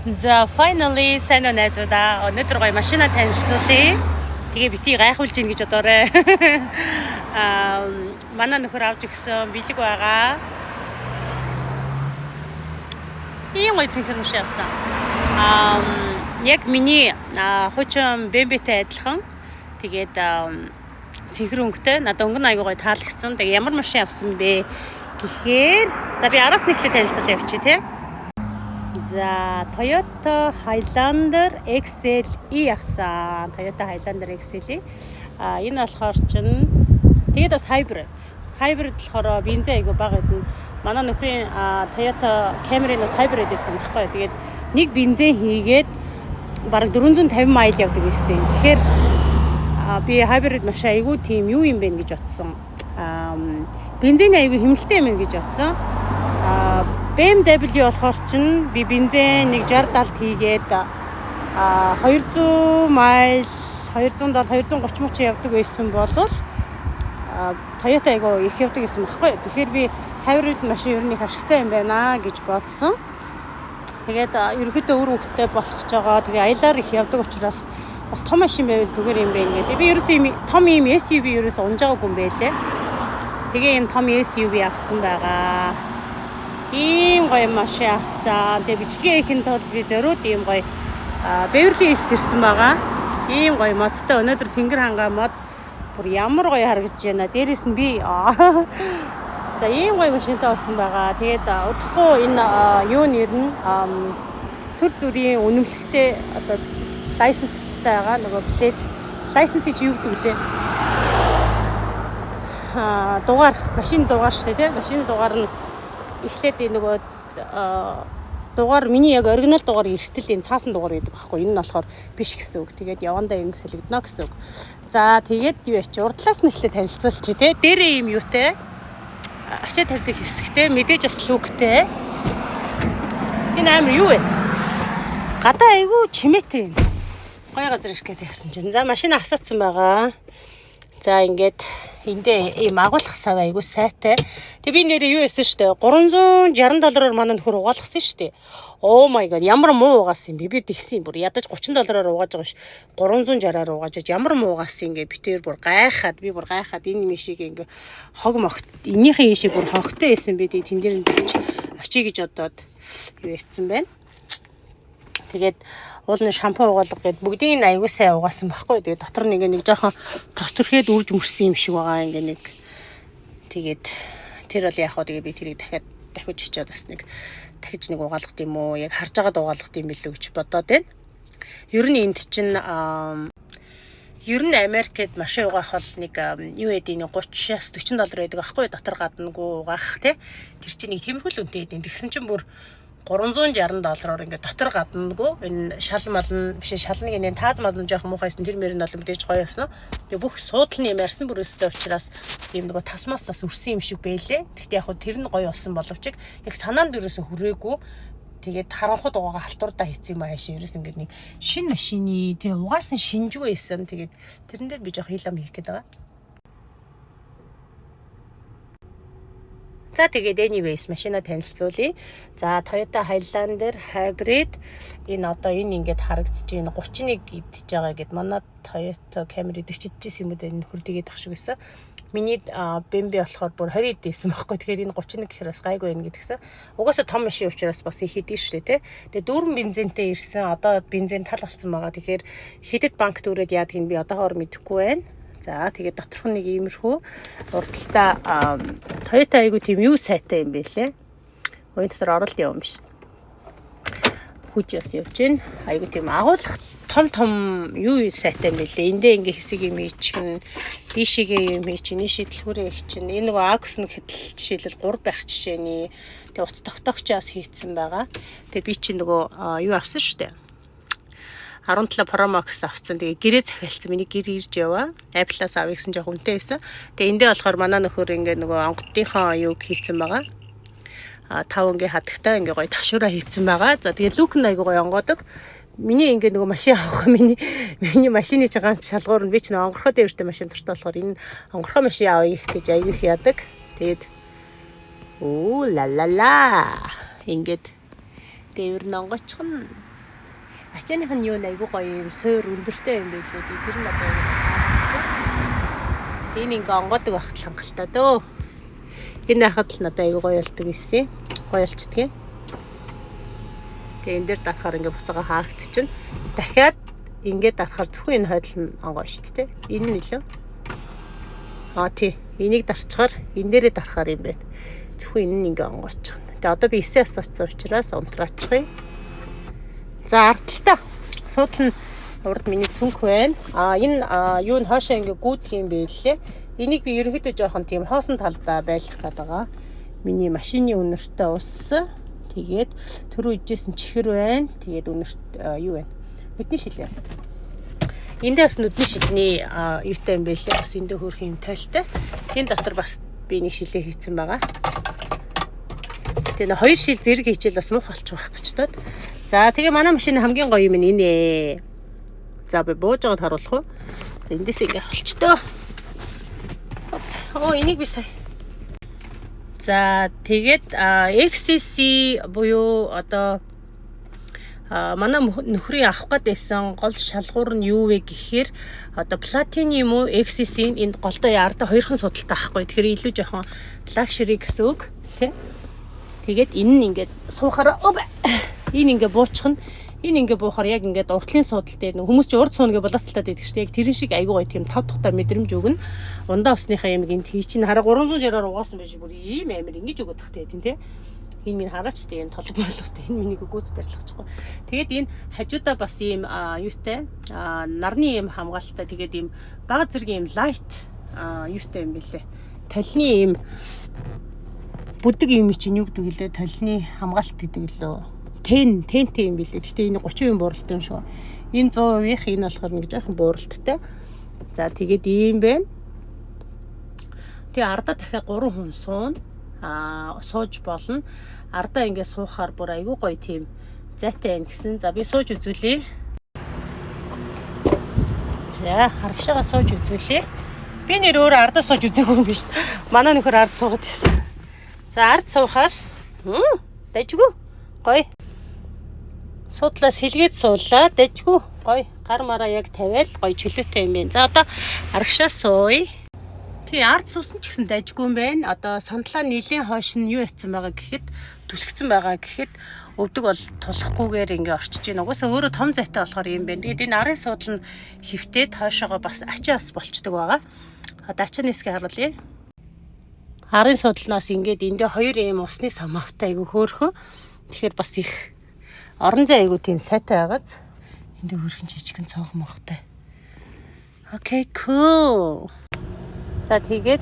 За finally сайн уу найзуудаа. Өнөөдөр гоё машина танилцуулъя. Тэгээ бити гайхуулж гин гэж бодоорой. Манай нөхөр авч өгсөн бэлэг байгаа. Ийм гоё цэнхэр машин авсан. Яг миний хуучин BMW-тэй адилхан. Тэгээд цэнхэр өнгөтэй. Надад өнгө нь аягүй гоё таалагдсан. Тэгээ ямар машин авсан бэ гэхээр за би араас нь ихлэ танилцуулъя явчих тий. За Toyota Highlander XLE авсан. Toyota Highlander XLE. Энэ болохоор чинь тэгээд бас hybrid. Hybrid болохоор бензин айгүй бага гэдэг. Манай нөхрийн Toyota Camry-наас hybrid байсан байхгүй. Тэгээд нэг бензин хийгээд бараг 450 майл явдаг гэсэн. Тэгэхээр би hybrid машин айгүй тийм юу юм бэ гэж бодсон. Бензин айгүй хэмнэлтэй юм гэж бодсон. BMW болохоор чинь би бензин 60-70 хийгээд 200 майл 270 230 мөч явдаг байсан бол Toyota айгаа их явдаг гэсэн баггүй. Тэгэхээр би hybrid машин ер нь их ашигтай юм байна гэж бодсон. Тэгээд ерөөхдөө өөр хөвгтэй болох гэж байгаа. Тэгээ аялаар их явдаг учраас бас том машин байвал зүгээр юм бэ ингээд. Би ерөөсөө юм том юм SUV ерөөсөө унж байгаагүй юм байлээ. Тэгээ юм том SUV авсан байгаа. Ийм гоё машин авсан. Тэгээ бичлэгээ хийхин тулд би зориуд ийм гоё Beverly Hills ирсэн байгаа. Ийм гоё модтой өнөөдөр тэнгэр хангаа мод бүр ямар гоё харагдаж байна. Дээрээс нь би за ийм гоё машинтай болсон байгаа. Тэгээд удахгүй энэ юу нэрнэ төр зүрийн үнэмлэхтэй одоо лайсенстай байгаа. Нөгөө плэт лайсенс чи юу гэдэг лээ? Дугаар, машин дугаар шүү дээ, тийм. Машин дугаар нь эхлээд нөгөө дугаар миний яг оригинал дугаар эртэл энэ цаасан дугаар гэдэг байхгүй. Энэ нь болохоор биш гэсэн үг. Тэгээд явандаа ингэ солигдно гэсэн үг. За тэгээд юу яач урдлаас нь эхлээд танилцуулчих тий. Дээрээ юм юутэй. Ачаа тавьдаг хэсэгтэй, мэдээж бас лүгтэй. Энэ амар юу вэ? Гадаа айгүй чимээтэй. Гоё газар ирэх гээд яасан чинь. За машин авсаацсан байгаа. За ингээд эндээ ийм агуулгах сав айгуу сайтай. Тэгээ би нэрээ юу яасан штэ $360 манай нөхөр угаалгасан штэ. Oh my god ямар муу угаасан юм бэ? Би тэгсэн бүр ядаж $30 угааж байгаа ш. 360-аар угаажж ямар муу угаасан ингээ битээр бүр гайхаад би бүр гайхаад энэ мишиг ингээ хог могт энийхэн ийшээ бүр хогтой байсан бэ тий тэн дээр очие гэж бодоод юу яцсан байна. Тэгээд уулын шампунь угаалга гээд бүгдийг аягүй сайн угаасан байхгүй. Тэгээд дотор нэг жоохон тос төрхөөд үрж мөрсөн юм шиг байгаа ингээ нэг. Тэгээд тэр бол яг хаа тэгээд би тэрийг дахиж очиод бас нэг дахиж нэг угаалгах юм уу? Яг харж байгаад угаалгах юм билүү гэж бодоод байна. Ер нь энд чинь ер нь Америкт машин угаах бол нэг юу гэдэг нь $30-40 байдаг байхгүй. Дотор гаднаггүй угаах тий. Тэр чинь нэг тиймэрхүү л үнэтэй байдаг. Тэгсэн чинь бүр $360-оор ингээд дотор гаднаггүй энэ шал малн биш шалныг энэ тааз малн жоох муухайсан тэр мөрөнд бол мэдээж гоё байсан. Тэгээ бүх суудлын юм арсан бүрөөстэй учраас ийм нөгөө тасмаас бас өрсөн юм шиг байлээ. Гэхдээ яг хөө тэр нь гоё болсон боловч яг санаанд өрөөсө хүрээгүй. Тэгээд харанхууд угаага халтурдаа хийцэн юм ааш ерөөс ингээд нэг шинэ машины тэгээ угаасан шинжгүй байсан. Тэгээд тэрэн дээр би жоох хийлам хийх гээд байгаа. За тэгээд anyways машина танилцуулъя. За Toyota Highlander Hybrid энэ одоо энэ ингээд харагдаж байна 31 идэж байгаа гэд манай Toyota Camry 40 идчихсэн юм уу энэ хөрдийгээд ах шиг байсан. Миний BMW болохоор бүр 20 идсэн байхгүй. Тэгэхээр энэ 31 гэхээр бас гайгүй байна гэдгсэн. Угаасаа том машин учраас бас их идэг шүү дээ тий. Тэгээд дүүрэн бензинтэй ирсэн. Одоо бензин тал болсон байгаа. Тэгэхээр хэдэд банк дүүрээд яадгийг би одоогоор мэдэхгүй байна. За тэгээд доторх нэг иймэрхүү урдталтаа Toyota айгу тийм юу сайтай юм бэ лээ. Хойно дотор оролт явсан биш. Хүч бас явж гин. Айгу тийм агуулгах том юу сайтай юм бэ лээ. Эндээ ингээ хэсэг юм ичгэн дишигээ юм ичнэ шийдэлхүүрээ их чинь. Энэ нөгөө Akus нэг хэдэл жишээлбэл 3 байх жишээний тэг утас тогтоогчоос хийцэн байгаа. Тэг би чинь нөгөө юу авсан штэ. 17 Pro Max авсан. Тэгээ гэрээ захиалцсан. Миний гэр ирж яваа. Apple-аас авъя гэсэн жоох үнэтэй байсан. Тэгээ эндээ болохоор манай нөхөр ингээ нөгөө онгодынхоо юуг хийцэн байгаа. 5 ингээ хадагтаа ингээ гоё ташуура хийцэн байгаа. За тэгээ лук нь айгуу гоё онгодог. Миний ингээ нөгөө машин авах миний машины чагаан шалгуур нь би ч нөгөө онгорхоо дээртэй машин дуртай болохоор энэ онгорхоо машин авъя гэж аяг их яадаг. Тэгээд оо ла ла ла ингээд дээвэр нонгочхон Ачааных нь юу айгуу гоё юм суур өндөртэй юм байлээ. Тэр нь одоо хаацсан. Энэ ингээ онгодог байхад л хангалттай дөө. Энэ хахад л надад айгуу гоё болдог гэсэн. Гоё болчдгийг. Тэгээ энэ дээр дарахаар ингээ буцаага хаагдчихна. Дахиад ингээд дарахаар зөвхөн энэ хойдол нь онгоо шүү дээ. Энэ нь илүү. Тий. Энийг дарчгаар энэ дээрээ дарахаар юм байна. Зөвхөн энэ нь ингээ онгоочих. Тэгээ одоо би 9 асуусан учраас унтраачихъя. За ардталтаа суудлын урд миний цүнх байна. Энэ юу н хоошоо ингээ гүйдэх юм байлээ. Энийг би ерөнхийдөө жоохон тийм хоосон талдаа байлгах гэдэг байгаа. Миний машины үнэртэй ус. Тэгээд түрүү ижсэн чихэр байна. Тэгээд үнэрт юу байна? Нүдний шил байна. Энд бас нүдний шилний юутай юм байлээ. Бас эндээ хөрх юм тойлтой. Энэ дотор бас би нэг шилээ хийцэн байгаа. Тэгээ хоёр шил зэрэг хийчихэл бас мух болчих واخ гэж таад. За тэгээ манай машины хамгийн гоё юм энэ. За би бууж байгаад харуулах уу? За эндээс ингээ холчтоо. Энийг би сая. За тэгээд XCC буюу одоо манай нөхрийн авах гээд байсан гол шалгуур нь юу вэ гэхээр одоо платины юм уу XCC энд голдоо яарда хоёрхан судалтай байхгүй. Тэгэхээр илүү жоохон luxury гэсэн үг тий. Тэгээд энэ нь ингээд суухаараа энэ ингээ буучих нь энэ ингээ буухаар яг ингээд уртлын судал дээр хүмүүс ч урд суунагээ болоцолтоод байдаг шүү дээ. Яг тэрэн шиг айгүй гоё тийм 5 тухтай мэдрэмж өгнө. Ундаа усныхаа юм гинт хий чинь хараа 360-аар угаасан байж бүр ийм амир ингэж өгöd тах тийм тий. Энэ минь хараач тий энэ толгой боловтой энэ минийг гүйц дарилгачихгүй. Тэгээд энэ хажуудаа бас ийм юутай нарны юм хамгаалалттай тэгээд ийм бага зэргийн ийм лайт юутай юм бэлээ. Толны ийм бүдэг юм чинь юу гэдэг лээ толны хамгаалалт гэдэг лөө. Тентэй юм билээ. Гэтэ энэ 30% бууралтай юм шиг. Энэ 100%-ийнх энэ болохоор нэг жоохон бууралттай. За тэгээд ийм байна. Тэгээ ардаа дахиад 3 хүн суuna. Сууж болно. Ардаа ингэ суухаар бүр айгүй гоё тийм зайтай байна гэсэн. За би сууж үзүүлье. За харагшаага сууж үзүүлье. Би нэр өөр ардаа сууж үзээгүй юм биш. Манай нөхөр ард суугаад байсан. За ард суухаар дайжгүй гоё. Судлаас хилгээд суулаа. Дэжгүй гоё. Гар мараа яг тавиал гоё чөлөөтэй юм байна. За одоо арагшаа сууя. Тий ард суусан ч гэсэн дайжгүй юм байна. Одоо сандлаа нилийн хойш нь юу ятсан байгаа гэхэд түлхсэн байгаа гэхэд өвдөг бол тулахгүйгээр ингээ орчиж байна. Угаасаа өөрөө том зайтай болохоор юм байна. Тэгээд энэ арын суудал нь хөвтөд хойшоогоо бас ачаас болчдөг байгаа. Одоо ачааны хэсгийг харуулъя. Арын суудлнаас ингээд эндээ хоёр ийм усны самавтай айгу хөөхөн. Тэгэхээр бас их орон зай айгу тийм сайтай байгааз эндээ хөрхэн жижигэн цонхон мохтой. Окей, cool. За тэгээд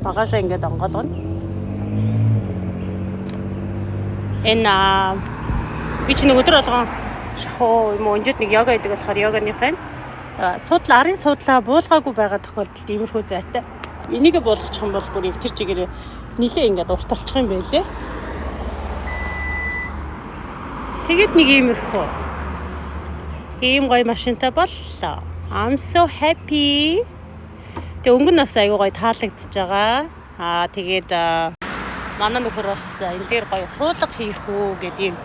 багажаа ингээд онгоолгоно. Энэ би ч нэг өдөр болгон шахуу юм уу өнжид нэг йога хийдэг болохоор йоганыхаа суудлаа арын суудлаа буулгаагүй байгаа тохиолдолд иймэрхүү зайтай. Энийг буулгачих юм бол бүр тэр чигээр нилээ ингээд урт болчих юм байлээ. Тэгээд нэг иймэрхүү ийм гоё машинтай боллоо. I'm so happy. Тэг өнгө нь бас аюу гоё таалагдчихж байгаа. Тэгээд манай нөхөр бас энэ дээр гоё хуулга хийх үү гэдэг юм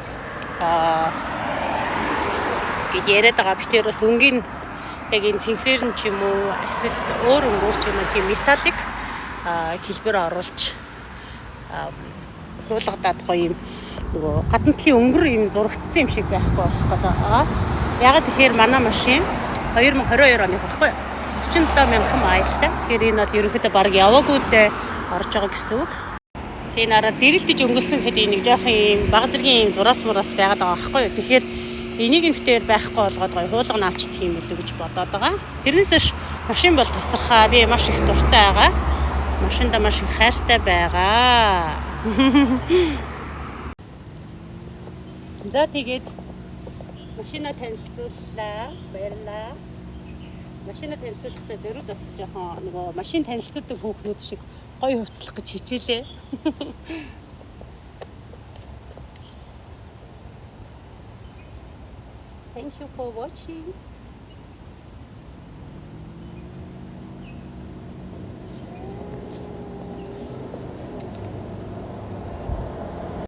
гэд яриад байгаа. Би тэр бас өнгийн яг энэ цэнхрээр нь ч юм уу эсвэл өөр өнгөөр ч юм уу тийм металлик хэлбэр оруулж хуулгадаад гоё юм нөгөө гадна талын өнгөр юм зурагдсан юм шиг байхгүй болох гэдэг байгаа. Яг тэгэхээр манай машин 2022 оны байхгүй 47,000 майлтай. Тэгэхээр энэ бол ерөнхийдөө баг яваагүйдээ орж байгаа гэсэн үг. Тэгээ нараа дэрэлдэж өнгөлсөн гэхэд нэг жоохон юм бага зэргийн юм зураас мураас байгаад байгаа байхгүй. Тэгэхээр энийг нөхдөр байхгүй болгоод гоё хуулга наачдах юм билүү гэж бодоод байгаа. Тэрнээс машин бол тасархаа. Би маш их дуртай байгаа. Машинда маш их хайртай байгаа. За тэгээд машина танилцууллаа. Баярлалаа. Машина танилцуулахдаа зөрүүд бас жоохон нөгөө машин танилцуулдаг хүүхнүүд шиг гоё хувцлах гэж хичээлээ. Thank you for watching.